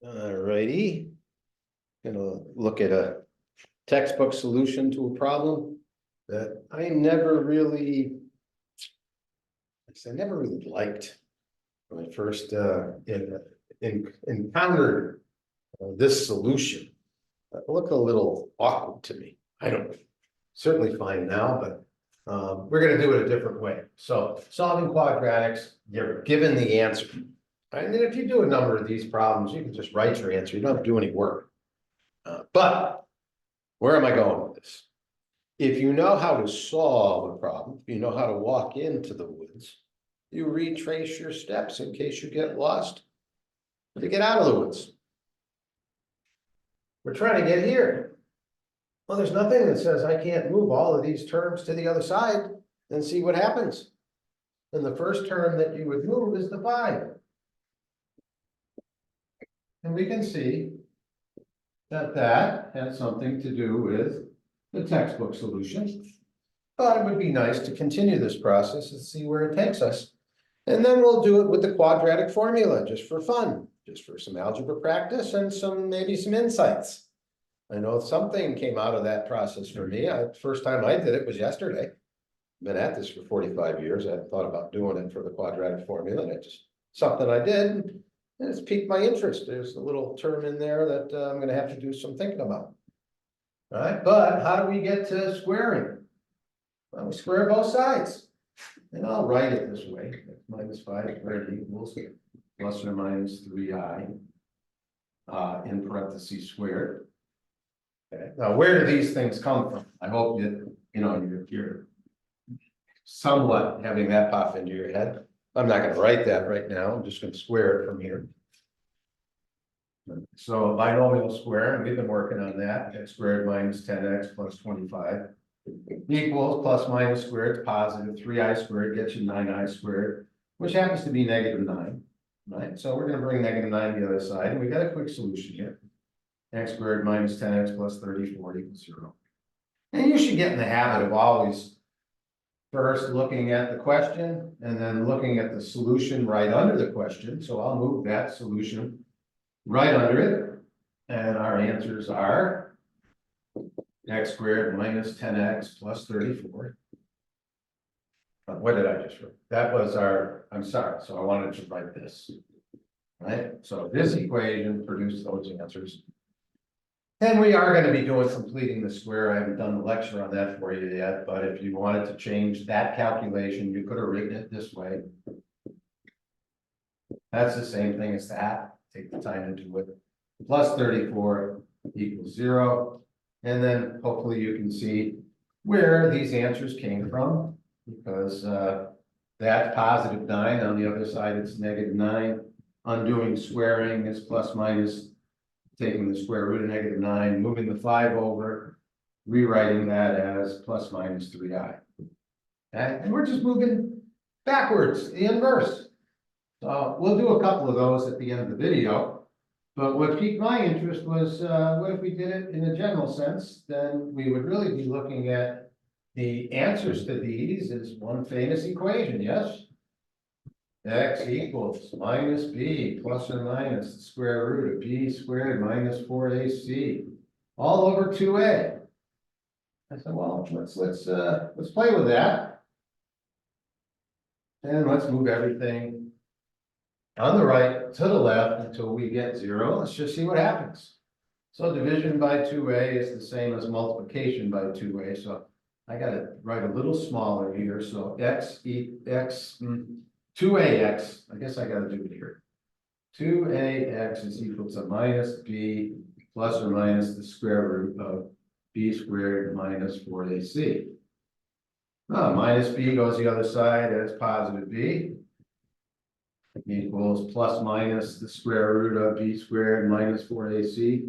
All righty. Gonna look at a textbook solution to a problem that I never really liked when I first encountered this solution. It looked a little awkward to me. I don't certainly fine now, but we're gonna do it a different way. So solving quadratics, you're given the answer. And then if you do a number of these problems, you can just write your answer. You don't have to do any work. But where am I going with this? If you know how to solve a problem, if you know how to walk into the woods, you retrace your steps in case you get lost to get out of the woods. We're trying to get here. Well, there's nothing that says I can't move all of these terms to the other side and see what happens. And the first term that you would move is the 5. And we can see that that has something to do with the textbook solution. But it would be nice to continue this process and see where it takes us. And then we'll do it with the quadratic formula, just for fun, just for some algebra practice and maybe some insights. I know something came out of that process for me. First time I did it was yesterday. Been at this for 45 years. I hadn't thought about doing it for the quadratic formula. And it just something I did. And it's piqued my interest. There's a little term in there that I'm going to have to do some thinking about. All right, but how do we get to squaring? Well, we square both sides. And I'll write it this way. Minus 5 squared equals plus or minus 3i in parentheses squared. Okay. Now, where do these things come from? I hope you're somewhat having that pop into your head. I'm not going to write that right now. I'm just going to square it from here. So binomial square, and we've been working on that. X squared minus 10x plus 25 equals plus minus squared, positive 3i squared gets you 9i squared, which happens to be negative 9. Right? So we're going to bring negative 9 to the other side, and we got a quick solution here. X squared minus 10x plus 34 equals 0. And you should get in the habit of always first looking at the question and then looking at the solution right under the question. So I'll move that solution right under it. And our answers are x squared minus 10x plus 34. What did I just write? That was I'm sorry. So I wanted to write this. Right? So this equation produced those answers. And we are going to be doing completing the square. I haven't done the lecture on that for you yet, but if you wanted to change that calculation, you could have written it this way. That's the same thing as that. Take the time to do it. Plus 34 equals 0. And then hopefully you can see where these answers came from, because that's positive 9. On the other side, it's negative 9. Undoing squaring is plus minus. Taking the square root of negative 9, moving the 5 over, rewriting that as plus minus 3i. Okay? And we're just moving backwards, the inverse. So we'll do a couple of those at the end of the video. But what piqued my interest was what if we did it in a general sense? Then we would really be looking at the answers to these as one famous equation, yes? X equals minus b plus or minus the square root of b squared minus 4ac all over 2a. I said, well, let's play with that. And let's move everything on the right to the left until we get 0. Let's just see what happens. So division by 2a is the same as multiplication by 2a. So I got to write a little smaller here. So 2ax, I guess I got to do it here. 2ax is equal to minus b plus or minus the square root of b squared minus 4ac. Minus b goes the other side as positive b equals plus minus the square root of b squared minus 4ac.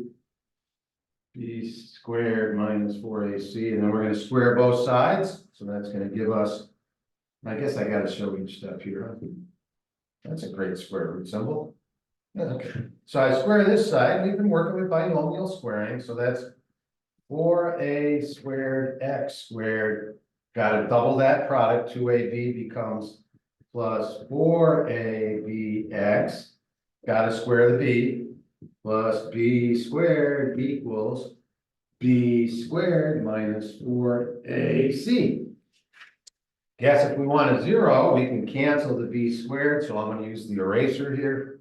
B squared minus 4ac, and then we're going to square both sides. So that's going to give us, I guess I got to show each step here. That's a great square root symbol. Okay. So I square this side. We've been working with binomial squaring. So that's 4a squared x squared. Got to double that product. 2ab becomes plus 4abx. Got to square the b. plus b squared equals b squared minus 4ac. Guess if we want a 0, we can cancel the b squared, so I'm going to use the eraser here.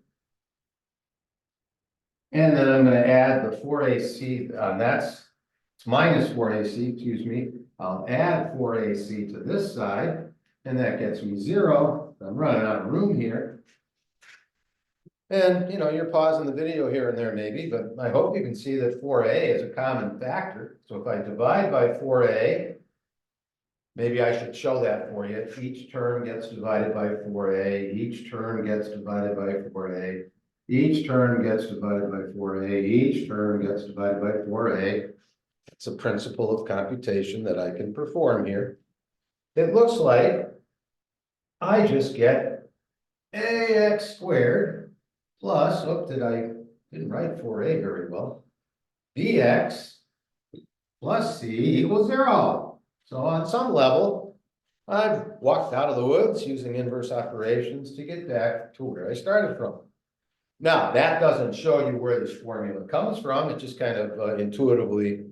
And then I'm going to add the 4ac, it's minus 4ac, excuse me. I'll add 4ac to this side, and that gets me 0. I'm running out of room here. And, you're pausing the video here and there maybe, but I hope you can see that 4a is a common factor. So if I divide by 4a, maybe I should show that for you. Each term gets divided by 4a, each term gets divided by 4a, each term gets divided by 4a, each term gets divided by 4a. It's a principle of computation that I can perform here. It looks like I just get ax squared plus, didn't write 4a very well, bx plus c equals 0. So on some level, I've walked out of the woods using inverse operations to get back to where I started from. Now, that doesn't show you where this formula comes from. It just kind of intuitively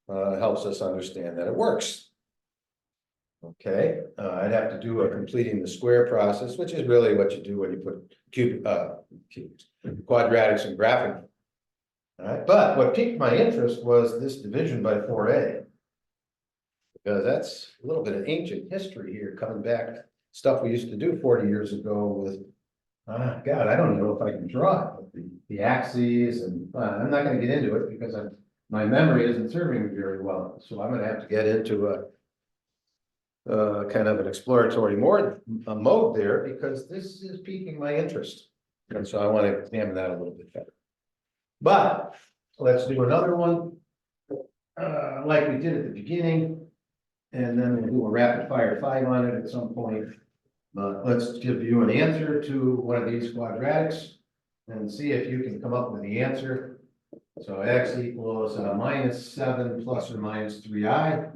helps us understand that it works. Okay, I'd have to do a completing the square process, which is really what you do when you put quadratics and graphing. All right, but what piqued my interest was this division by 4a. Because that's a little bit of ancient history here, coming back, stuff we used to do 40 years ago with, God, I don't know if I can draw it, the axes, and I'm not going to get into it because my memory isn't serving me very well. So I'm going to have to get into a kind of an exploratory mode there, because this is piquing my interest. And so I want to examine that a little bit better. But let's do another one like we did at the beginning. And then we'll do a rapid fire 5 on it at some point. But let's give you an answer to one of these quadratics and see if you can come up with the answer. So x equals minus 7 plus or minus 3i,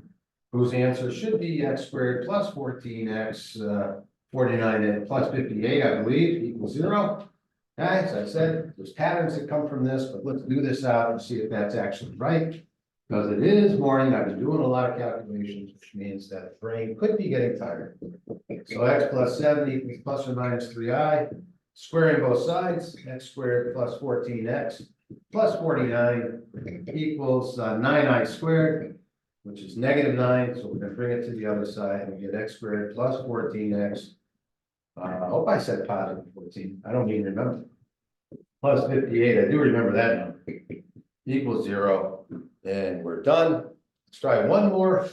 whose answer should be x squared plus 14x, 49 plus 58, I believe, equals 0. As I said, there's patterns that come from this, but let's do this out and see if that's actually right. Because it is morning, I've been doing a lot of calculations, which means that the brain could be getting tired. So x plus 7 equals plus or minus 3i, squaring both sides, x squared plus 14x plus 49 equals 9i squared, which is negative 9. So we're going to bring it to the other side and we get x squared plus 14x. I hope I said positive 14. I don't even remember. Plus 58, I do remember that number. Equals 0. And we're done. Let's try one more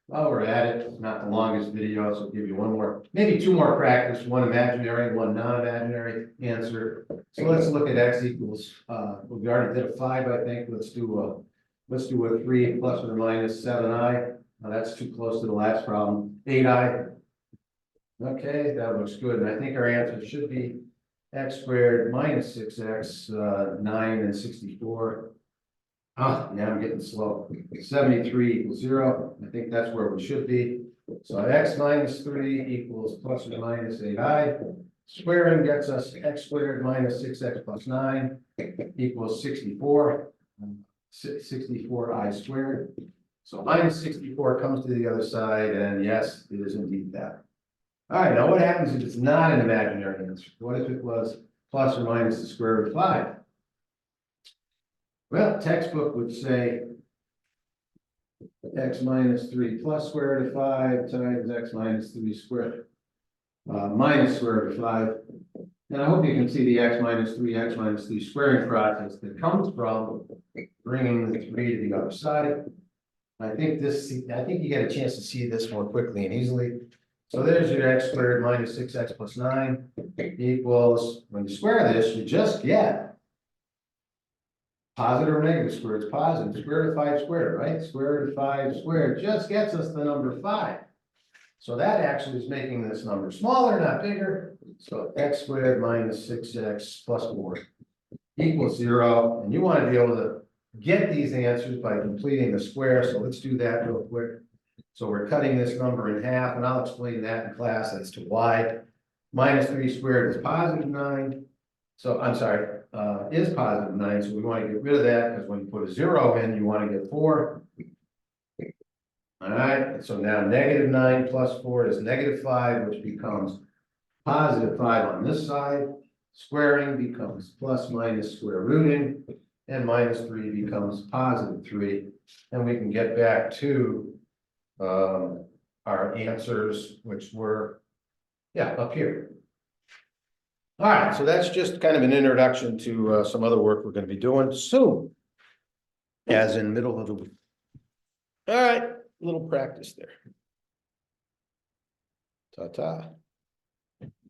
while we're at it. It's not the longest video, so I'll give you one more, maybe 2 more practice, one imaginary, one non-imaginary answer. So let's look at x equals, we already did a 5, I think. Let's do a 3 plus or minus 7i. Now that's too close to the last problem. 8i. Okay, that looks good. And I think our answer should be x squared minus 6x, 9 and 64. Yeah, I'm getting slow. 73 equals 0. I think that's where we should be. So x minus 3 equals plus or minus 8i. Squaring gets us x squared minus 6x plus 9 equals 64. 64i squared. So minus 64 comes to the other side, and yes, it is indeed that. All right, now what happens if it's not an imaginary answer? What if it was plus or minus the square root of 5? Well, textbook would say x minus 3 plus square root of 5 times x minus 3 squared minus square root of 5. And I hope you can see the x minus 3 squaring process that comes from bringing the 3 to the other side. I think you get a chance to see this more quickly and easily. So there's your x squared minus 6x plus 9 equals, when you square this, you just get positive or negative squared. It's positive. Square root of 5 squared, right? Square root of 5 squared just gets us the number 5. So that actually is making this number smaller, not bigger. So x squared minus 6x plus 4 equals 0. And you want to be able to get these answers by completing the square. So let's do that real quick. So we're cutting this number in half, and I'll explain that in class as to why. Minus 3 squared is positive 9. So I'm sorry, is positive 9, so we want to get rid of that, because when you put a 0 in, you want to get 4. All right, so now -9 plus 4 is -5, which becomes positive 5 on this side. Squaring becomes plus minus square rooting, and -3 becomes positive 3. And we can get back to our answers, which were, yeah, up here. All right, so that's just kind of an introduction to some other work we're going to be doing soon, as in middle of the week. All right, little practice there. Ta-ta.